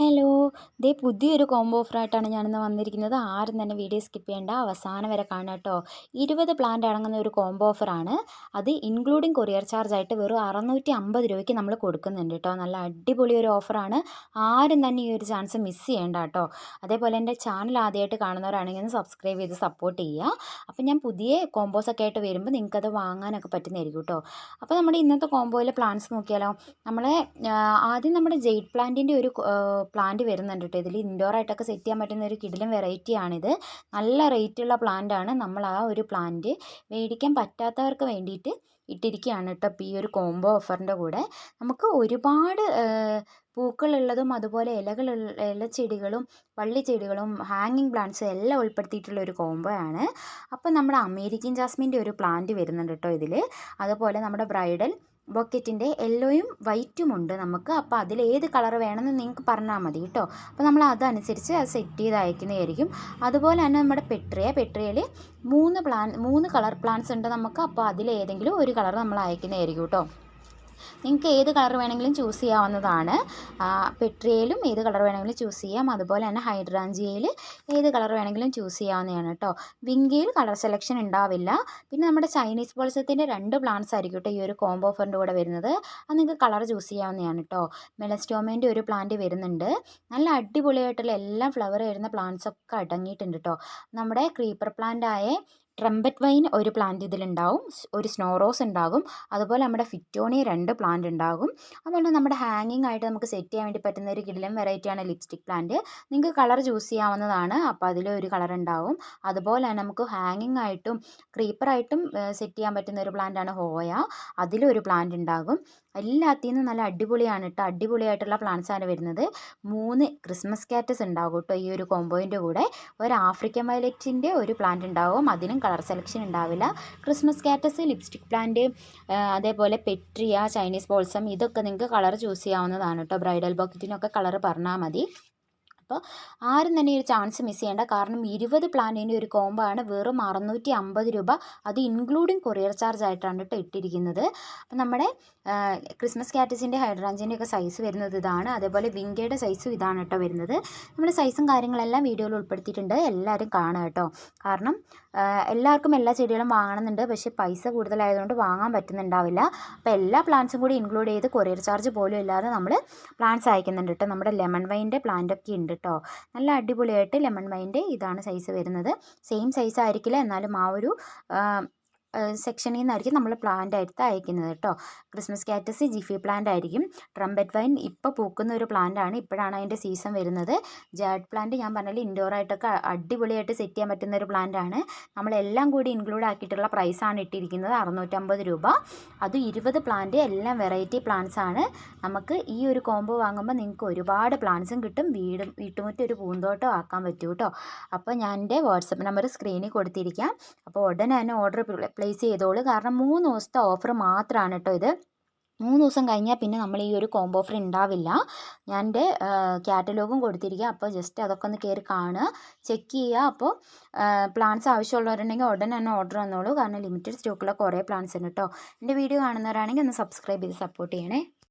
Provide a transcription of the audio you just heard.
Hello, ദേ പുതിയൊരു combo ഓഫറായിട്ടാണ് ഞാനിന്ന് വന്നിരിക്കുന്നത്. ആരും തന്നെ വീഡിയോ സ്കിപ്പ് ചെയ്യേണ്ട, അവസാനം വരെ കാണാം കേട്ടോ. 20 പ്ലാന്റ് അടങ്ങുന്ന ഒരു കോംബോ ഓഫറാണ്. അത് ഇൻക്ലൂഡിങ് കൊറിയർ ചാർജ് ആയിട്ട് വെറും 650 രൂപയ്ക്ക് നമ്മൾ കൊടുക്കുന്നുണ്ട് കേട്ടോ. നല്ല അടിപൊളി ഒരു ഓഫറാണ്. ആരും തന്നെ ഈ ഒരു ചാൻസ് മിസ് ചെയ്യേണ്ട കേട്ടോ. അതേപോലെ എൻ്റെ ചാനൽ ആദ്യമായിട്ട് കാണുന്നവരാണെങ്കിൽ ഒന്ന് സബ്സ്ക്രൈബ് ചെയ്ത് സപ്പോർട്ട് ചെയ്യുക. അപ്പം ഞാൻ പുതിയ കോംബോസൊക്കെ ആയിട്ട് വരുമ്പോൾ നിങ്ങൾക്കത് വാങ്ങാനൊക്കെ പറ്റുന്നതായിരിക്കും കേട്ടോ. അപ്പോൾ നമ്മുടെ ഇന്നത്തെ കോംബോയിലെ പ്ലാന്റ്സ് നോക്കിയാലോ. നമ്മളെ ആദ്യം നമ്മുടെ ജെയ്ഡ് പ്ലാന്റിൻ്റെ ഒരു പ്ലാന്റ് വരുന്നുണ്ട് കേട്ടോ. ഇതിൽ ഇൻഡോർ ആയിട്ടൊക്കെ സെറ്റ് ചെയ്യാൻ പറ്റുന്ന ഒരു കിടിലൻ വെറൈറ്റിയാണിത്. നല്ല റേറ്റുള്ള പ്ലാന്റാണ്. നമ്മൾ ആ ഒരു പ്ലാന്റ് മേടിക്കാൻ പറ്റാത്തവർക്ക് വേണ്ടിയിട്ട് ഇട്ടിരിക്കുകയാണ് കേട്ടോ. അപ്പോൾ ഈ ഒരു കോംബോ ഓഫറിൻ്റെ കൂടെ നമുക്ക് ഒരുപാട് പൂക്കളുള്ളതും അതുപോലെ ഇലച്ചെടികളും വള്ളിച്ചെടികളും ഹാങ്ങിങ് പ്ലാന്റ്സും എല്ലാം ഉൾപ്പെടുത്തിയിട്ടുള്ള ഒരു കോംബോ ആണ്. അപ്പോൾ നമ്മുടെ അമേരിക്കൻ ജാസ്മിൻ്റെ ഒരു പ്ലാന്റ് വരുന്നുണ്ട് കേട്ടോ ഇതിൽ. അതുപോലെ നമ്മുടെ ബ്രൈഡൽ ബൊക്കറ്റിൻ്റെ യെല്ലോയും വൈറ്റും ഉണ്ട് നമുക്ക്. അപ്പോൾ അതിൽ ഏത് കളർ വേണമെന്ന് നിങ്ങൾക്ക് പറഞ്ഞാൽ മതി കേട്ടോ. അപ്പോൾ നമ്മൾ അതനുസരിച്ച് അത് സെറ്റ് ചെയ്ത് അയക്കുന്നതായിരിക്കും. അതുപോലെ തന്നെ നമ്മുടെ പെട്രിയയിൽ 3 കളർ പ്ലാന്റ്സ് ഉണ്ട് നമുക്ക്. അപ്പോൾ അതിൽ ഏതെങ്കിലും ഒരു കളർ നമ്മൾ അയക്കുന്നതായിരിക്കും കേട്ടോ. നിങ്ങൾക്ക് ഏത് കളർ വേണമെങ്കിലും ചൂസ് ചെയ്യാവുന്നതാണ്. പെട്രിയയിലും ഏത് കളർ വേണമെങ്കിലും ചൂസ് ചെയ്യാം. അതുപോലെ തന്നെ ഹൈഡ്രാഞ്ചിയയിൽ ഏത് കളർ വേണമെങ്കിലും ചൂസ് ചെയ്യാവുന്നതാണ് കേട്ടോ. വിങ്കയിൽ കളർ സെലക്ഷൻ ഉണ്ടാവില്ല. പിന്നെ നമ്മുടെ ചൈനീസ് ബോൾസത്തിൻ്റെ 2 പ്ലാന്റ്സ് ആയിരിക്കും കേട്ടോ ഈ ഒരു കോംബോ ഓഫറിൻ്റെ കൂടെ വരുന്നത്. അത് നിങ്ങൾക്ക് കളർ ചൂസ് ചെയ്യാവുന്നതാണ് കേട്ടോ. മെലസ്റ്റോമേൻ്റെ ഒരു പ്ലാന്റ് വരുന്നുണ്ട്. നല്ല അടിപൊളിയായിട്ടുള്ള എല്ലാം ഫ്ലവർ വരുന്ന പ്ലാന്റ്സ് ഒക്കെ അടങ്ങിയിട്ടുണ്ട് കേട്ടോ. നമ്മുടെ ക്രീപ്പർ പ്ലാന്റായ ട്രംപറ്റ് വൈൻ ഒരു പ്ലാന്റ് ഇതിലുണ്ടാവും. ഒരു സ്നോ റോസ് ഉണ്ടാകും. അതുപോലെ നമ്മുടെ ഫിറ്റോണിയ 2 പ്ലാന്റ് ഉണ്ടാകും. അതുപോലെ നമ്മുടെ ഹാങ്ങിങ് ആയിട്ട് നമുക്ക് സെറ്റ് ചെയ്യാൻ വേണ്ടി പറ്റുന്ന ഒരു കിടിലൻ വെറൈറ്റിയാണ് ലിപ്സ്റ്റിക് പ്ലാന്റ്. നിങ്ങൾക്ക് കളർ ചൂസ് ചെയ്യാവുന്നതാണ്. അപ്പോൾ അതിലൊരു കളർ ഉണ്ടാവും. അതുപോലെ തന്നെ നമുക്ക് ഹാങ്ങിങ് ആയിട്ടും ക്രീപ്പറായിട്ടും സെറ്റ് ചെയ്യാൻ പറ്റുന്ന ഒരു പ്ലാന്റാണ് ഹോയ. അതിലൊരു പ്ലാന്റ് ഉണ്ടാകും. എല്ലാത്തിൽ നിന്നും നല്ല അടിപൊളിയാണ് കേട്ടോ. അടിപൊളിയായിട്ടുള്ള പ്ലാന്റ്സ് ആണ് വരുന്നത്. 3 ക്രിസ്മസ് കാറ്റസ് ഉണ്ടാകും കേട്ടോ ഈ ഒരു കോംബോയിൻ്റെ കൂടെ. ഒരു ആഫ്രിക്കൻ വയലറ്റിൻ്റെ ഒരു പ്ലാന്റ് ഉണ്ടാകും. അതിനും കളർ സെലക്ഷൻ ഉണ്ടാവില്ല. ക്രിസ്മസ് കാറ്റസ്, ലിപ്സ്റ്റിക് പ്ലാന്റ്, അതേപോലെ പെട്രിയ, ചൈനീസ് ബോൾസം ഇതൊക്കെ നിങ്ങൾക്ക് കളർ ചൂസ് ചെയ്യാവുന്നതാണ് കേട്ടോ. ബ്രൈഡൽ ബൊക്കറ്റിനൊക്കെ കളർ പറഞ്ഞാൽ മതി. അപ്പോൾ ആരും തന്നെ ഈ ഒരു ചാൻസ് മിസ് ചെയ്യേണ്ട. കാരണം 20 പ്ലാന്റിൻ്റെ ഒരു കോംബോ ആണ്. വെറും 650 രൂപ. അത് ഇൻക്ലൂഡിങ് കൊറിയർ ചാർജ് ആയിട്ടാണ് കേട്ടോ ഇട്ടിരിക്കുന്നത്. അപ്പോൾ നമ്മുടെ ക്രിസ്മസ് കാറ്റസിൻ്റെ ഹൈഡ്രാഞ്ചിൻ്റെ ഒക്കെ സൈസ് വരുന്നത് ഇതാണ്. അതേപോലെ വിങ്കയുടെ സൈസും ഇതാണ് കേട്ടോ വരുന്നത്. നമ്മുടെ സൈസും കാര്യങ്ങളെല്ലാം വീഡിയോയിൽ ഉൾപ്പെടുത്തിയിട്ടുണ്ട്. എല്ലാവരും കാണുക കേട്ടോ. കാരണം എല്ലാവർക്കും എല്ലാ ചെടികളും വാങ്ങണമെന്നുണ്ട്. പക്ഷേ പൈസ കൂടുതലായതുകൊണ്ട് വാങ്ങാൻ പറ്റുന്നുണ്ടാവില്ല. അപ്പോൾ എല്ലാ പ്ലാന്റ്സും കൂടി ഇൻക്ലൂഡ് ചെയ്ത് കൊറിയർ ചാർജ് പോലും ഇല്ലാതെ നമ്മൾ പ്ലാന്റ്സ് അയക്കുന്നുണ്ട് കേട്ടോ. നമ്മുടെ ലെമൺ വൈൻ്റെ പ്ലാന്റൊക്കെ ഉണ്ട് കേട്ടോ. നല്ല അടിപൊളിയായിട്ട് ലെമൺ വൈൻ്റെ ഇതാണ് സൈസ് വരുന്നത്. സെയിം സൈസ് ആയിരിക്കില്ല, എന്നാലും ആ ഒരു സെക്ഷനിൽ നിന്നായിരിക്കും നമ്മൾ പ്ലാന്റ് ആയിട്ട് അയക്കുന്നത് കേട്ടോ. ക്രിസ്മസ് കാറ്റസ് ജിഫി പ്ലാന്റ് ആയിരിക്കും. ട്രംപറ്റ് വൈൻ ഇപ്പോൾ പൂക്കുന്ന ഒരു പ്ലാന്റ് ആണ്. ഇപ്പോഴാണ് അതിൻ്റെ സീസൺ വരുന്നത്. ജാഡ് പ്ലാന്റ് ഞാൻ പറഞ്ഞാൽ ഇൻഡോർ ആയിട്ടൊക്കെ അടിപൊളിയായിട്ട് സെറ്റ് ചെയ്യാൻ പറ്റുന്ന ഒരു പ്ലാന്റ് ആണ്. നമ്മളെല്ലാം കൂടി ഇൻക്ലൂഡ് ആക്കിയിട്ടുള്ള പ്രൈസാണ് ഇട്ടിരിക്കുന്നത് 650 രൂപ. അത് 20 പ്ലാന്റ്, എല്ലാം വെറൈറ്റി പ്ലാന്റ്സ് ആണ്. നമുക്ക് ഈ ഒരു കോംബോ വാങ്ങുമ്പോൾ നിങ്ങൾക്ക് ഒരുപാട് പ്ലാന്റ്സും കിട്ടും. വീട്ടുമുറ്റം ഒരു പൂന്തോട്ടം ആക്കാൻ പറ്റും കേട്ടോ. അപ്പോൾ ഞാൻ എൻ്റെ വാട്സപ്പ് നമ്പർ സ്ക്രീനിൽ കൊടുത്തിരിക്കാം. അപ്പോൾ ഉടനെ തന്നെ ഓർഡർ പ്ലേസ് ചെയ്തോളൂ. കാരണം 3 ദിവസത്തെ ഓഫർ മാത്രമാണ് കേട്ടോ ഇത്. 3 ദിവസം കഴിഞ്ഞാൽ പിന്നെ നമ്മൾ ഈ ഒരു കോംബോ ഓഫർ ഉണ്ടാവില്ല. ഞാൻ എൻ്റെ കാറ്റലോഗും കൊടുത്തിരിക്കുക. അപ്പോൾ ജസ്റ്റ് അതൊക്കെ ഒന്ന് കയറി കാണുക, ചെക്ക് ചെയ്യുക. അപ്പോൾ പ്ലാന്റ്സ് ആവശ്യമുള്ളവരുണ്ടെങ്കിൽ ഉടനെ തന്നെ ഓർഡർ തന്നോളൂ. കാരണം ലിമിറ്റഡ് സ്റ്റോക്കുള്ള കുറേ പ്ലാന്റ്സ് ഉണ്ട് കേട്ടോ. എൻ്റെ വീഡിയോ കാണുന്നവരാണെങ്കിൽ ഒന്ന് സബ്സ്ക്രൈബ് ചെയ്ത് സപ്പോർട്ട് ചെയ്യണേ.